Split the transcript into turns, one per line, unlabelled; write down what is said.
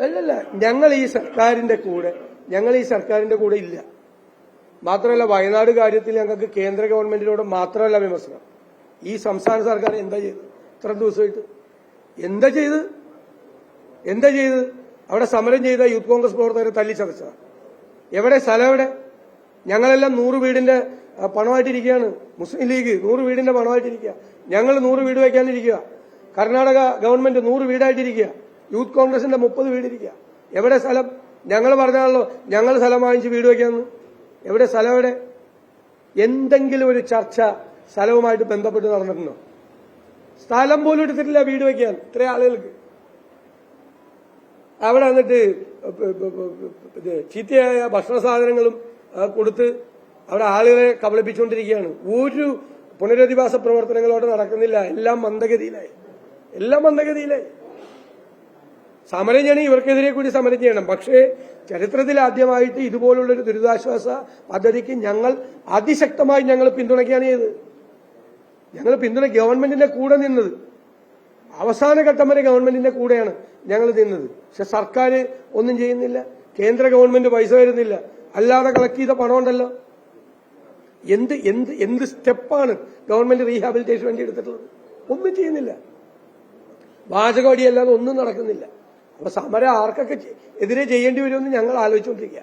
അല്ലല്ല, ഞങ്ങൾ ഈ സർക്കാരിന്റെ കൂടെ ഇല്ല. മാത്രമല്ല, വയനാട് കാര്യത്തിൽ ഞങ്ങൾക്ക് കേന്ദ്ര ഗവൺമെന്റിനോട് മാത്രമല്ല വിമർശനം. ഈ സംസ്ഥാന സർക്കാർ എന്താ ചെയ്ത് ഇത്ര ദിവസമായിട്ട്? എന്താ ചെയ്ത് അവിടെ സമരം ചെയ്ത യൂത്ത് കോൺഗ്രസ് പ്രവർത്തകരെ തല്ലിച്ചതച്ച എവിടെ? സ്ഥലം എവിടെ? ഞങ്ങളെല്ലാം 100 വീടിന്റെ പണമായിട്ടിരിക്കുകയാണ്. മുസ്ലിം ലീഗ് 100 വീടിന്റെ പണമായിട്ടിരിക്കുക. ഞങ്ങൾ 100 വീട് വയ്ക്കാനിരിക്കുക. കർണാടക ഗവൺമെന്റ് 100 വീടായിട്ടിരിക്കുക. യൂത്ത് കോൺഗ്രസിന്റെ 30 വീടിരിക്കുക. എവിടെ സ്ഥലം? ഞങ്ങൾ പറഞ്ഞാണല്ലോ ഞങ്ങൾ സ്ഥലം വാങ്ങിച്ച് വീട് വയ്ക്കാമെന്ന്. എവിടെ സ്ഥലം? എവിടെ? എന്തെങ്കിലും ഒരു ചർച്ച സ്ഥലവുമായിട്ട് ബന്ധപ്പെട്ട് നടന്നിട്ടുണ്ടോ? സ്ഥലം പോലും എടുത്തിട്ടില്ല വീട് വയ്ക്കാൻ ഇത്ര ആളുകൾക്ക്. അവിടെ വന്നിട്ട് ചീത്തയായ ഭക്ഷണ സാധനങ്ങളും കൊടുത്ത് അവിടെ ആളുകളെ കബളിപ്പിച്ചുകൊണ്ടിരിക്കുകയാണ്. ഒരു പുനരധിവാസ പ്രവർത്തനങ്ങളോട് നടക്കുന്നില്ല. എല്ലാം മന്ദഗതിയിലായി. സമരം ചെയ്യണം, ഇവർക്കെതിരെ കൂടി സമരം ചെയ്യണം. പക്ഷേ ചരിത്രത്തിൽ ആദ്യമായിട്ട് ഇതുപോലുള്ളൊരു ദുരിതാശ്വാസ പദ്ധതിക്ക് ഞങ്ങൾ അതിശക്തമായി പിന്തുണയ്ക്കുകയാണ് ചെയ്തത്. ഗവൺമെന്റിന്റെ കൂടെ നിന്നത്. അവസാന ഘട്ടം വരെ ഗവൺമെന്റിന്റെ കൂടെയാണ് ഞങ്ങൾ നിന്നത്. പക്ഷെ സർക്കാർ ഒന്നും ചെയ്യുന്നില്ല. കേന്ദ്ര ഗവൺമെന്റ് പൈസ തരുന്നില്ല. അല്ലാതെ കളക്ട് ചെയ്ത പണമുണ്ടല്ലോ. എന്ത് സ്റ്റെപ്പാണ് ഗവൺമെന്റ് റീഹാബിലിറ്റേഷൻ വേണ്ടി എടുത്തിട്ടുള്ളത്? ഒന്നും ചെയ്യുന്നില്ല. വാചകവടിയല്ലാതെ ഒന്നും നടക്കുന്നില്ല. അപ്പൊ സമരം ആർക്കൊക്കെ എതിരെ ചെയ്യേണ്ടി വരുമെന്ന് ഞങ്ങൾ ആലോചിച്ചുകൊണ്ടിരിക്കുക.